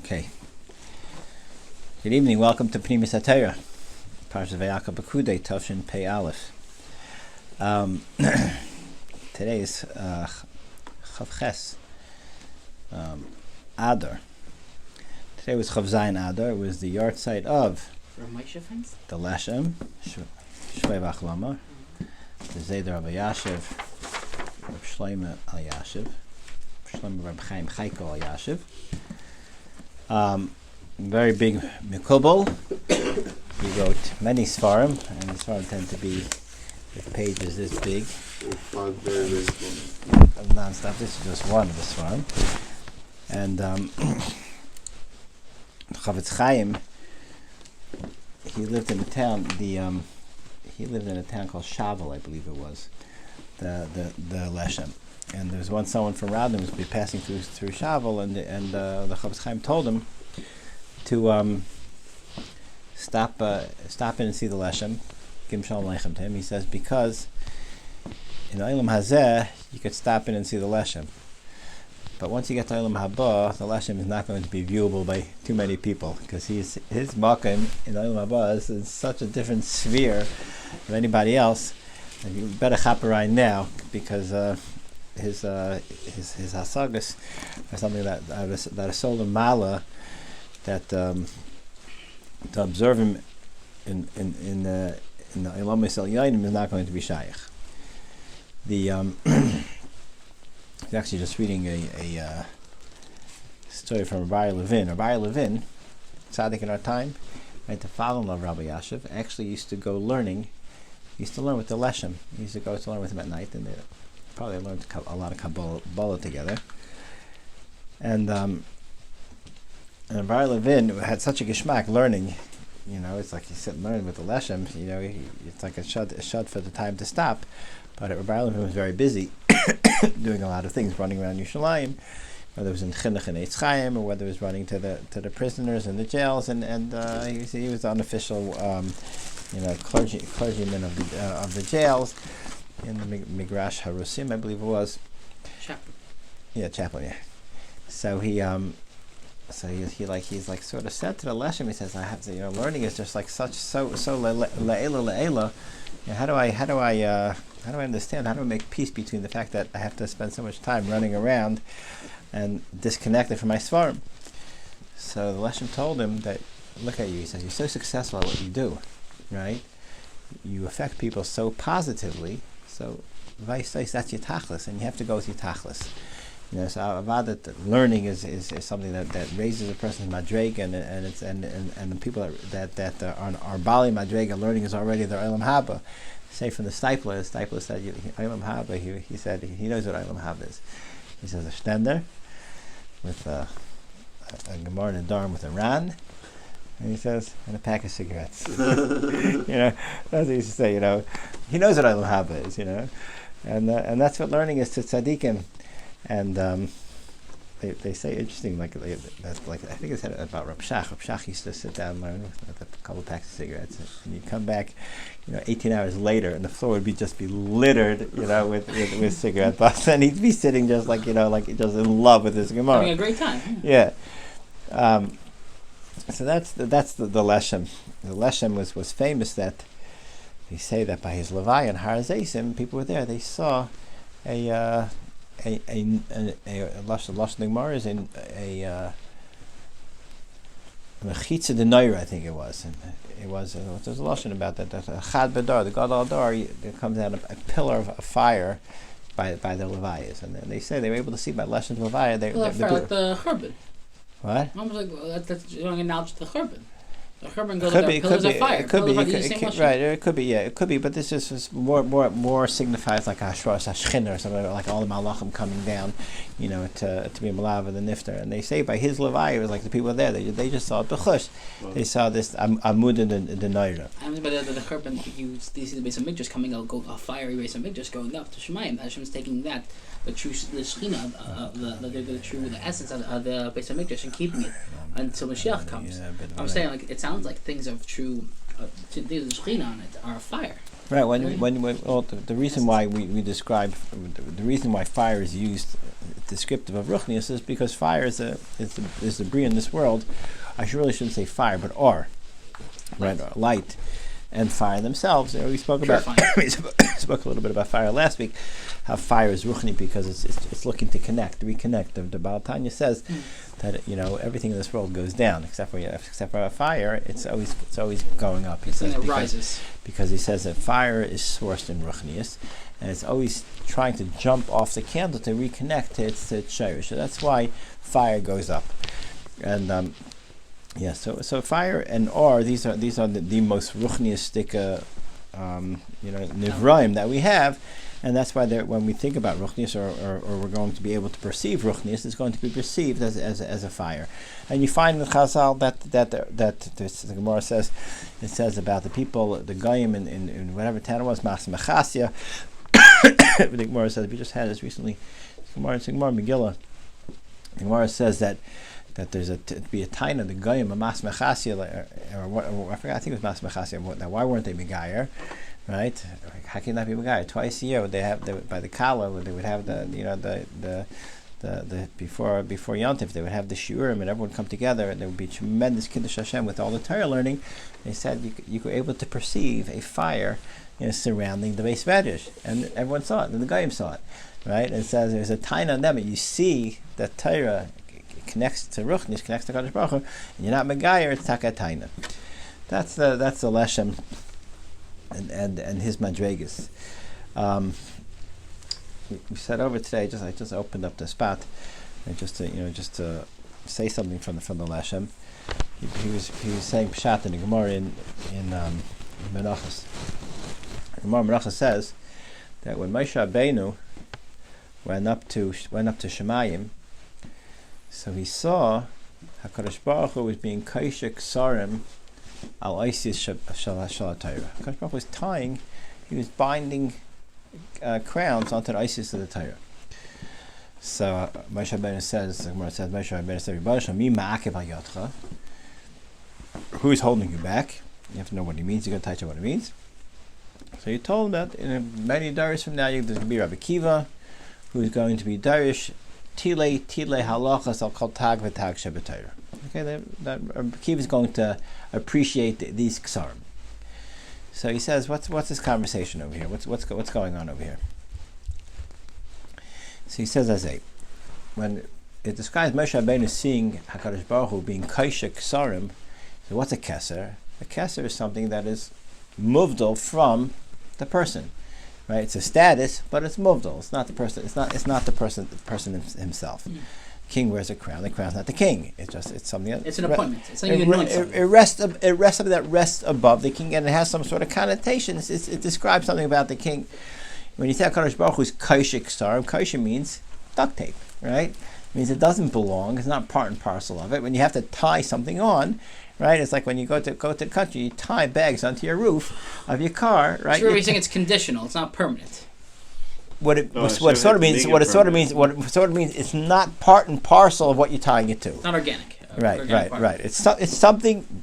Okay. Good evening. Welcome to Pnimis HaTorah, Parshas Vayakeil-Pekudei, Tavshin Pei Aleph. Today is Chavches Adar. Today was Chav Zayin Adar. It was the yard site of the Leshem, Shvei Vachlama, the Zeder of Yashiv, Reb Shlomo al Yashiv, Shlomo Reb Chaim Chaiko al Yashiv. Very big Mikubal. He wrote many Svarim, and the Svarim tend to be with pages this big. Non-stop. This is just one of the Svarim. And Chavetz Chaim, he lived in a town. He lived in a town called Shavel, I believe it was, the Leshem. And there was someone from Radin was passing through Shavel, and the Chavetz Chaim told him to stop in and see the Leshem, give him Shalom Aleichem to him. He says, because in Olam Hazeh you could stop in and see the Leshem, but once you get to Olam Haba, the Leshem is not going to be viewable by too many people, because his makom in Olam Haba is in such a different sphere than anybody else. And you better chaperine now, because his hasagas are something that are so lamala that to observe him in the Ilam Yisrael Yainim is not going to be shaykh. I was actually just reading a story from Rabbi Levin. Rabbi Levin, tzaddik in our time, right, to fall in love Rabbi Yashiv, actually used to go learning. He used to learn with the Leshem. He used to go to learn with him at night, and they probably learned a lot of Kabbalah together. And Rabbi Levin had such a geshmak learning. You know, it's like you sit and learn with the Leshem. You know, it's like a shut for the time to stop. But Rabbi Levin was very busy, doing a lot of things, running around Yerushalayim, whether it was in Chinuch and Eitz Chaim, or whether it was running to the prisoners in the jails, and he was the unofficial, clergyman of the jails in the Migrash Harusim, I believe it was. Chaplain. Yeah, chaplain. Yeah. So he's sort of said to the Leshem, he says, I have to, learning is just like so le'ela. How do I understand? How do I make peace between the fact that I have to spend so much time running around and disconnected from my svarim? So the Leshem told him that, look at you, he says, you're so successful at what you do, right? You affect people so positively, so that's your tachlis, and you have to go with your tachlis. So avodat learning is something that raises a person's madrega, and the people that are bali madrega, learning is already their olam haba. Say from the Stipler said olam haba. He said he knows what olam haba is. He says a stender with a gemara and a darm with a ran, and he says, and a pack of cigarettes. That's what he used to say. He knows what olam haba is. And that's what learning is to tzaddikim. And they say interesting, like I think it's about Reb Shach. Reb Shach used to sit down and learn with a couple of packs of cigarettes, and you come back, 18 hours later, and the floor would just be littered, with cigarette butts, and he'd be sitting just like just in love with his Gemara, having a great time. Yeah. So that's the Leshem. The Leshem was famous that they say that by his Levaya and Har Zeisim, people were there. They saw a Lashon Gemara is a Mechitza de Noira, I think it was. And there's a Lashon about that. That Chad Badar, the Gadol Adar, there comes out a pillar of fire by the Levayas, and then they say they were able to see by Lashon Levaya. Like the Churban. What? Almost like that's showing an analogy to the Churban. The Churban goes up pillars of fire. It could be, right? It could be, it could be. But this is more signifies like Hashras Hashchina or something, like all the Malachim coming down, to be Malava the Nifter. And they say by his Levi, it was like the people there. They just saw it b'chush. They saw this Amud in the Noira. I mean, but the Churban, you see the base of Mikdash coming out, a fiery base of Mikdash going up to Shemayim. Hashem's taking that, the Shechina, the essence of the base of Mikdash, and keeping it until Mashiach comes. I'm saying, it sounds like things of true, things of Shechina on it are fire. Right. The reason why we describe the reason why fire is used descriptive of ruchnius is because fire is the bria in this world. I really shouldn't say fire, but or, right? Or light, and fire themselves. We spoke about we spoke a little bit about fire last week. How fire is ruchni because it's looking to reconnect. The Baal Tanya says that everything in this world goes down except for fire. It's always going up. He says it rises because he says that fire is sourced in ruchnius, and it's always trying to jump off the candle to reconnect to its shayrish. So that's why fire goes up, and So fire and or these are the most ruchniistic nivraim that we have. And that's why when we think about ruchnius, or we're going to be able to perceive ruchnius, it's going to be perceived as a fire. And you find in Chazal that the Gemara says, it says about the people, the goyim in whatever town it was, Mas Mechasya. The Gemara says, we just had this recently. Gemara Megillah. The Gemara says that there's to be a taina the goyim a Mas Mechasya, or I forgot. I think it was Mas Mechasya. Now, why weren't they megayer? Right? How can that be megayer? Twice a year, by the kala, they would have the before Yontif, they would have the shiurim, and everyone would come together, and there would be tremendous kiddush Hashem with all the Torah learning. They said you were able to perceive a fire, surrounding the Beis Medrash, and everyone saw it, and the goyim saw it, right? And it says there's a taina on them, and you see that Torah connects to Ruchnis, connects to Kadosh Baruch Hu, and you're not megayer, it's takataina. That's the leshem. And his madregas. We said over today. I just opened up the spot, and just to say something from the Leshem. He was saying pshat in the Gemara in Menachos. Gemara Menachos says that when Moshe Rabbeinu went up to Shemayim, so he saw HaKadosh Baruch Hu was being kaishik sarim al isis shal Torah. HaKadosh Baruch Hu was tying, he was binding crowns onto the isis of the Torah. So Moshe Rabbeinu says, the Gemara says, Moshe Rabbeinu says, "Mi ma'akev hayotcha." Who is holding you back? You have to know what he means. You're going to teach him what it means. So he told him that in many days from now, there's going to be Rabbi Kiva, who is going to be Darish Tile halachas al kol tag v'tag shebetayra. Okay, that Rabbi Kiva is going to appreciate these ksarim. So he says, what's this conversation over here? What's going on over here? So he says, when it describes Moshe Rabbeinu seeing HaKadosh Baruch Hu being kaisha ksarim, so what's a keser? A keser is something that is muvdal from the person, right? It's a status, but it's muvdal. It's not the person. It's not the person himself. Mm. King wears a crown. The crown's not the king. It's something. It's an appointment. It's something you anoint something. It rests above the king, and it has some sort of connotation. It describes something about the king. When you say HaKadosh Baruch Hu's kaisha ksarim, kaisha means duct tape, right? It means it doesn't belong. It's not part and parcel of it. When you have to tie something on, right? It's like when you go to the country, you tie bags onto your roof of your car, right? You're saying it's conditional. It's not permanent. What it sort of means, it's not part and parcel of what you're tying it to. It's not organic. Right. It's something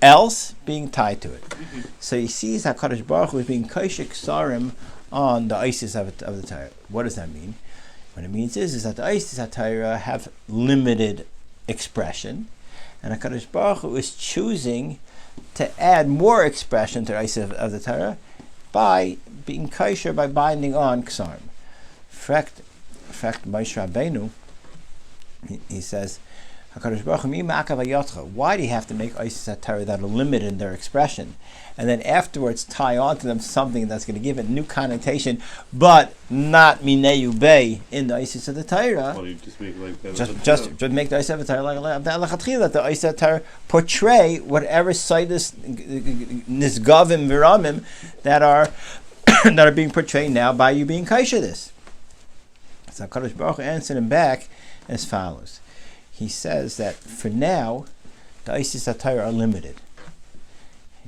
else being tied to it. Mm-hmm. So he sees HaKadosh Baruch Hu is being kaishik sarim on the ISIS of the Torah. What does that mean? What it means is that the ISIS of Torah have limited expression, and HaKadosh Baruch Hu is choosing to add more expression to the ISIS of the Torah by being kosher, by binding on ksarim. In fact, Moshe Rabbeinu, he says, HaKadosh Baruch Hu, mi ma'akav hayotcha. Why do you have to make ISIS Torah that are limited in their expression, and then afterwards tie onto them something that's going to give it new connotation, but not mineyu bay in the ISIS of the Torah? Well, you just make like that. Just make the ISIS of the Torah like that. The ISIS of the Torah portray whatever situs nisgavim viramim that are being portrayed now by you being kaisha this. So HaKadosh Baruch Hu answered him back as follows. He says that for now, the ISIS of Torah are limited.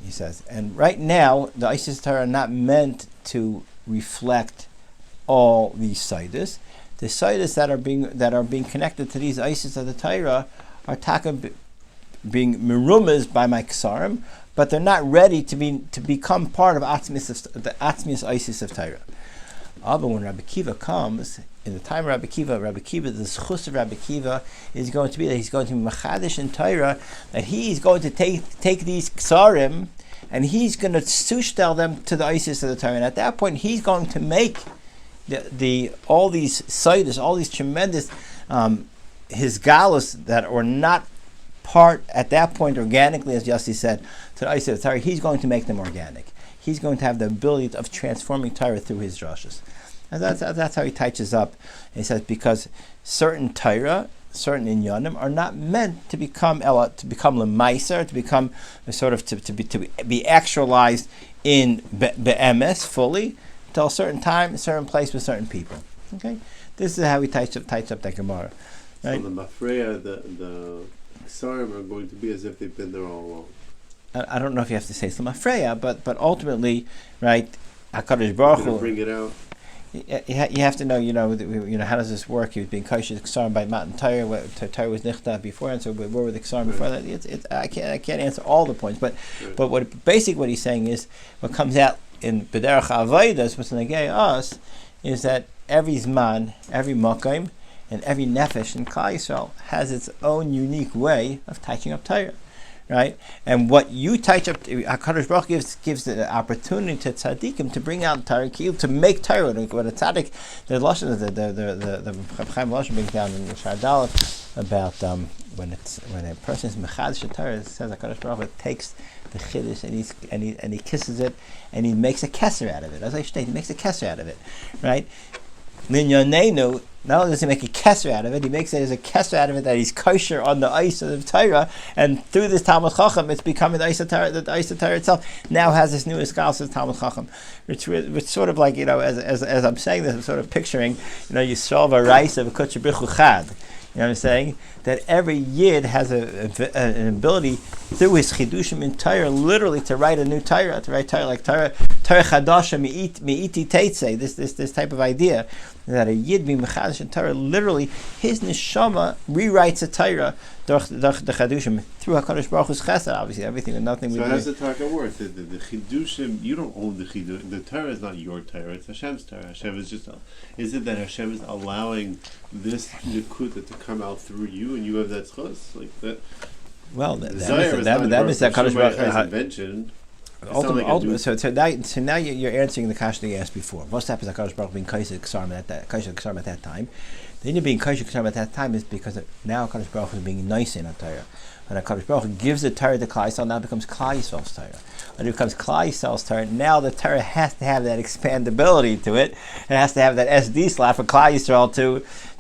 He says, and right now, the ISIS of Torah are not meant to reflect all these situs. The situs that are being connected to these ISIS of the Torah are taka being merumez by my ksarim, but they're not ready to become part of the atzmius isis of Torah. But when Rabbi Kiva comes, in the time of Rabbi Kiva, the schus of Rabbi Kiva is going to be that he's going to be machadish in Torah, that he's going to take these ksarim and he's going to sushtel them to the isis of the Torah. And at that point, he's going to make all these seidos, all these tremendous his galus that were not part at that point organically, as Yossi said, to the isis of the Torah. He's going to make them organic. He's going to have the ability of transforming Torah through his drashas. And that's how he touches up. He says because certain Torah, certain inyanim are not meant to become lemaiser, to become sort of to be actualized in be'emes fully till a certain time, a certain place with certain people. Okay, this is how he touches up that Gemara. Right? So the mafreya, the ksarim are going to be as if they've been there all along. I don't know if you have to say Lamafreya, but ultimately, right? Hakadosh Baruch Hu bring it out. You have to know, how does this work? He was being kosher ksarim by Matan Torah. Torah was nichtav before, and so where were the ksarim before that? I can't answer all the points, but what he's saying is what comes out in B'derech Avodas, what's negay us, is that every zman, every makom, and every nefesh in Klal Yisrael has its own unique way of touching up Torah. Right, and what you touch up, HaKadosh Baruch Hu gives the opportunity to tzaddikim to bring out Torah, to make Torah. What a tzaddik, the lashon, the Chaim Lashon brings down in the Shardal about when a person is mechadish Torah, it says HaKadosh Baruch Hu takes the chiddush and he kisses it and he makes a keser out of it. As I state, he makes a keser out of it, right? Linyanenu, not only does he make a keser out of it, he makes it as a keser out of it that he's kosher on the ice of Torah, and through this Talmud Chacham, it's becoming the ice of Torah. The ice of Torah itself now has this new escalas of Talmud Chacham, which sort of like, as I'm saying this, I'm sort of picturing, you solve a rice of a kutchabrichu chad. You know what I'm saying? That every yid has an ability through his chidushim in Torah, literally to write a new Torah, to write Torah like Torah chadasha mi'iti teitzei. This type of idea that a yid being mechadish in Torah, literally his neshama rewrites a Torah the chadushim through Hakadosh Baruch Hu's chesed. Obviously, everything and nothing. So how's the Torah work? The chidushim, you don't own the chidushim. The Torah is not your Torah; it's Hashem's Torah. Hashem is just. Is it that Hashem is allowing this nekuda to come out through you, and you have that chos like that? Well, that means that Hakadosh Baruch Hu's invention. Ultimately, so now you're answering the question you asked before. What happens to Hakadosh Baruch Hu being kosher ksarim at that time? The reason being kosher ksarim at that time is because now Hakadosh Baruch Hu is being nice in a Torah. When Hakadosh Baruch Hu gives the Torah to Klal Yisrael, now it becomes Klal Yisrael's Torah. When it becomes Klal Yisrael's Torah, now the Torah has to have that expandability to it. It has to have that SD slot for Klal Yisrael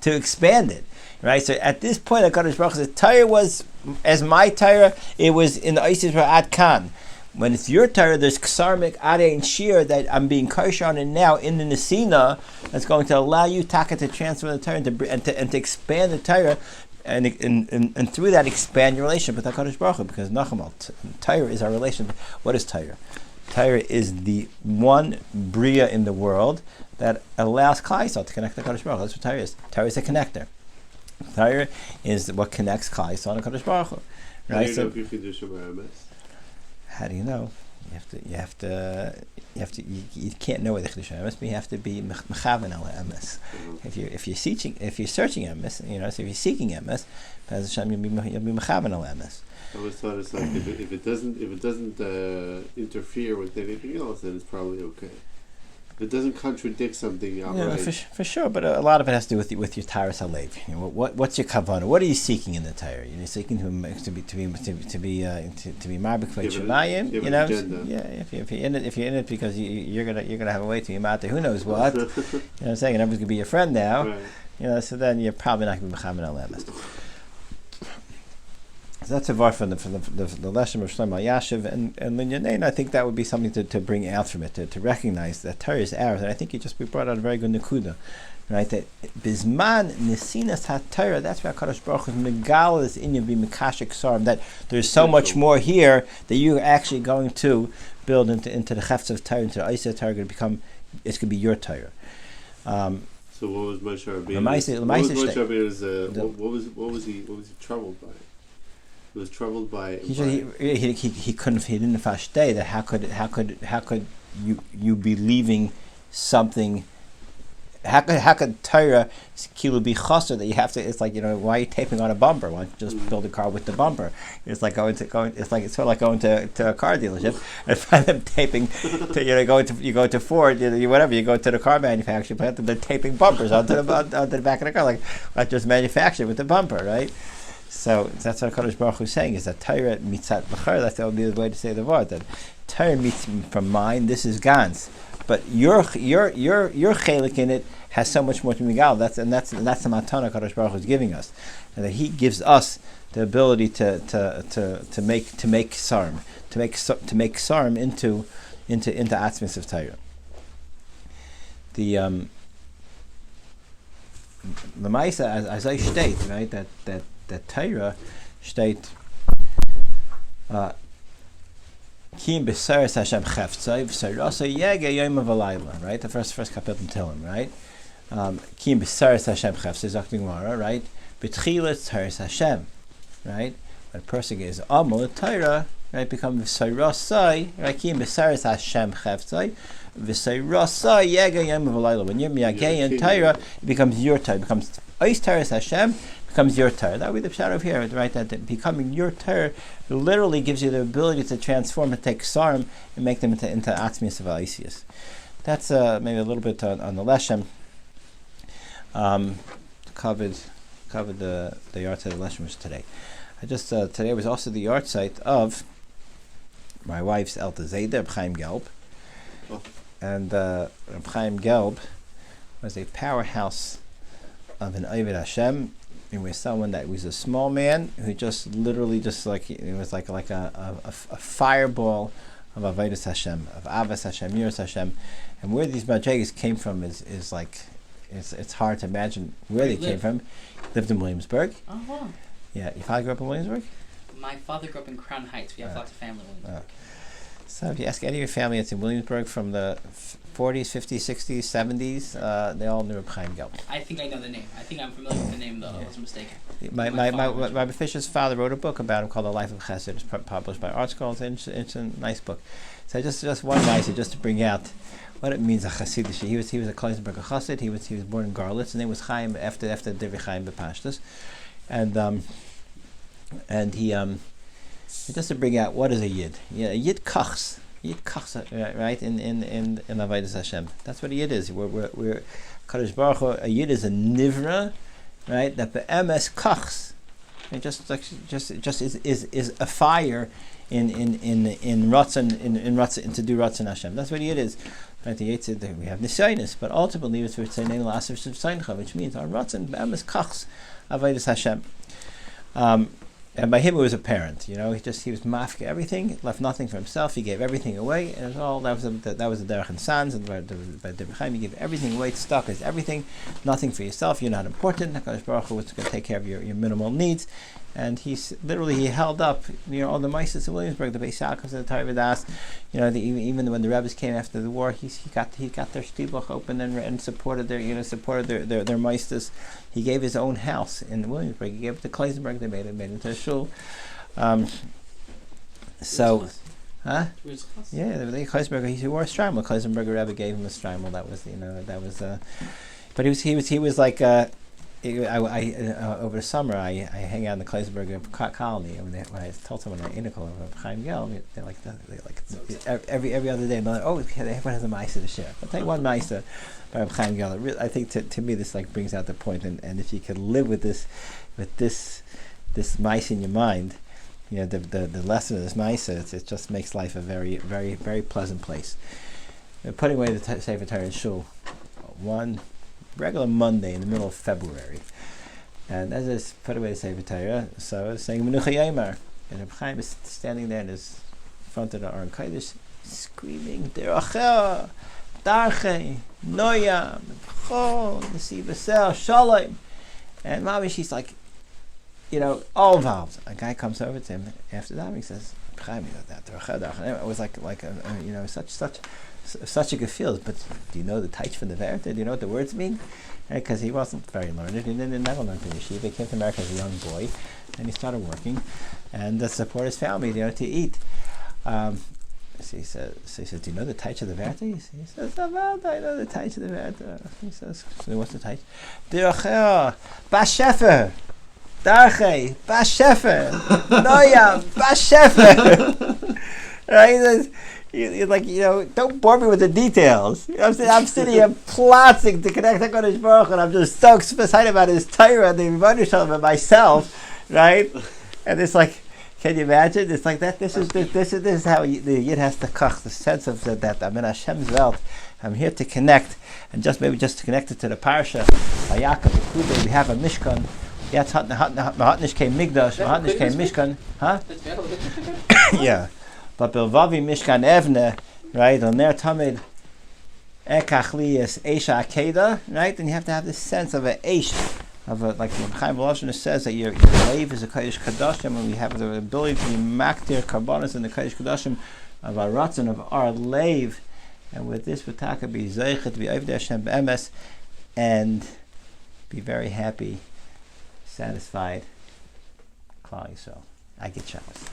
to expand it. Right, so at this point, Hakadosh Baruch Hu's Torah was as my Torah. It was in the Isis Ad Kan. When it's your Torah, there's Ksarmik, Ade, and Shir that I'm being kosher on it now in the Nesina that's going to allow you, Taka, to transfer the Torah and to expand the Torah and through that expand your relationship with HaKadosh Baruch Hu, because Nachamal, Torah is our relationship. What is Torah? Torah is the one Bria in the world that allows Klal Yisrael to connect to HaKadosh Baruch Hu. That's what Torah is. Torah is a connector. Torah is what connects Klal Yisrael and HaKadosh Baruch Hu. Right? How do you know? You can't know what the Chiddush Emes, but you have to be mechaven al Emes. If you're searching Emes, so if you're seeking Emes, Be'ez Hashem, you'll be mechaven al Emes. I always thought it's like if it doesn't interfere with anything else, then it's probably okay. If it doesn't contradict something outright. For sure, but a lot of it has to do with your Taras Halev. What's your kavanah? What are you seeking in the Torah? You're seeking to be marbek v'shemayim. If you're in it because you're gonna have a way to be mate, who knows what? You know what I'm saying? And everyone's gonna be your friend now. Right. So then you're probably not gonna be mechamen al emes. So that's a var from the lesson of Shlomo Yashiv and Linyanein. I think that would be something to bring out from it, to recognize that Torah is ours. And I think we brought out a very good nekuda, right? That bisman nesinas haTorah. That's why Hakadosh Baruch Hu megal is in you be mikashik sarim. That there's so much more here that you're actually going to build into the chefs of Torah, into the Isa Torah. Going to become, it's going to be your Torah. So what was Moshe Rabbeinu's? What was he troubled by? Was troubled by. He couldn't. He didn't versteh that how could you be leaving something. How could Torah kilo be chaser that you have to? It's like, why are you taping on a bumper? Why don't you just build a car with the bumper? It's like going. It's sort of like going to a car dealership and find them taping. You go to Ford, whatever. You go to the car manufacturer, but they're taping bumpers onto the back of the car, like just manufactured with the bumper, right? So that's what Kadosh Baruch Hu is saying, is that Torah mitzat b'char. That would be the way to say the word. That Torah meets from mine. This is Gans, but your chelik in it has so much more to migal. That's the matana Kadosh Baruch Hu is giving us, and that He gives us the ability to make sarm, to make sarm into atzmis of Torah. The Lamaisa, as I state, right, that Torah state Kim b'seres Hashem cheftzai v'seirasa yega yom v'layla, right? The first kapitel in Tehillim, right? Kim b'seres Hashem cheftzai, Zok the Gemara, right? B'tchilas teres Hashem, right? When a person is amol Torah, right, become v'seirasa, right? Kim b'seres Hashem cheftzai v'seirasa yega yom v'layla. When you're miyagei in Torah, it becomes your Torah. It becomes ois teres Hashem. Becomes your Torah. That would be the pshat of here, right? That becoming your Torah literally gives you the ability to transform and take sarm and make them into atzmius of Aisius. That's maybe a little bit on the leshem. Covered the yard site of the leshem was today. Today was also the yard site of my wife's Elta Zayda, Reb Chaim Gelb, and Reb Chaim Gelb was a powerhouse of an Oved Hashem. And with someone that was a small man who just literally it was like a fireball of Avodas Hashem, of Avas Hashem, Yiras Hashem, and where these madrigas came from is like it's hard to imagine where they came from. Lived in Williamsburg. Oh wow! Yeah, your father grew up in Williamsburg. My father grew up in Crown Heights. We have lots of family in Williamsburg. So if you ask any of your family that's in Williamsburg from the 40s, 50s, 60s, 70s, they all knew Reb Chaim Gelb. I think I know the name. I think I'm familiar with the name, though. I wasn't mistaken. My Fisher's father wrote a book about him called The Life of Chesed. It's published by Art Scrolls. It's a nice book. So just one nice, just to bring out what it means, a Chasidish. He was a Kleisberger Chassid. He was born in Garlitz. His name was Chaim after Divrei Chaim B'Pashtas. And he just to bring out what is a Yid. Yeah, a Yid kachs. Yid kachs, right? In Avodas Hashem. That's what a Yid is. We're Kadosh Baruch Hu. A Yid is a nivra, right? That be'emes kachs. It just is a fire in Ratzon to do Ratzon Hashem. That's what a Yid is. Right? We have Nisyonis, but ultimately it's Ritzaynei L'Aseh Shivtzeincha, which means our Ratzon be'emes kachs Avodas Hashem. And by him it was apparent, he was mafka everything, left nothing for himself. He gave everything away, and it was all that was the derech and sons. And by Divrei Chaim, he gave everything away. Stuck as everything, nothing for yourself. You're not important. HaKadosh Baruch Hu was going to take care of your minimal needs, and he held up all the Meises of Williamsburg, the Beis Yaakov, the Torah V'das. Even when the Rebbe's came after the war, he got their shtibuch open and supported their Meises. He gave his own house in Williamsburg. He gave it to Kleisenberg. They made it into a shul. Yeah, the Kleisenberg. He wore a shtreimel. Kleisenberger Rebbe gave him a shtreimel. But he was like. Over the summer, I hang out in the Kleisenberger colony. When I told someone an article of Chaim Gelb, they every other day. Like, everyone has a ma'aser to share. I'll tell you one ma'aser by Chaim Gelb. I think to me this brings out the point. And if you could live with this ma'aser in your mind, the lesson of this ma'aser, it just makes life a very, very, very pleasant place. Putting away the Sefer Torah in shul, one regular Monday in the middle of February, and as I put away the Sefer Torah, so I was saying Menucha Yomar, and Reb Chaim is standing there in his front of the Aron Kodesh, screaming Derachah, Darchei, Noyam, B'chol, Nesi B'Sel, Shalom, and Mami, she's like, all involved. A guy comes over to him after that, and he says, Reb Chaim, that Derachah, Darchei. It was like such a good feel, but do you know the taich from the Verta? Do you know what the words mean? Because he wasn't very learned. He never learned in yeshiva. He came to America as a young boy, and he started working, and to support his family, to eat. So he says, do you know the Taich of the Werte? He says, I know the Taich of the Werte. He says, so what's the Taich? Dirachel, Bashefer, Darche, Bashefer, Noyam, Bashefer. Right? He says, you're like, don't bore me with the details. I'm sitting here plotting to connect HaKadosh Baruch Hu, and I'm just so excited about his Torah and the Rebbeinu Shalom and myself, right? And it's like, can you imagine? It's like that. This is how the Yid has to koch, the sense of that. I'm in Hashem's Welt. I'm here to connect, and just to connect it to the Parsha. Vayakeil-Pekudei, we have a Mishkan. Yes, Mahatnish came Migdash, Mahatnish came Mishkan. Huh? Yeah. But Bilvavi Mishkan Evne, right? On there Tamid Ekachlias Esha Akeda, right? And you have to have this sense of an Eish, of a, like Chaim Voloshin says that your lave is a Kodesh Kadashim, and we have the ability to be maktir karbonos in the Kodesh Kadashim of our ratzon, of our lave, and with this V'taka be zeichet, be Ovdei Hashem be'emes, and be very happy, satisfied. Klal Yisrael. I get Shabbos.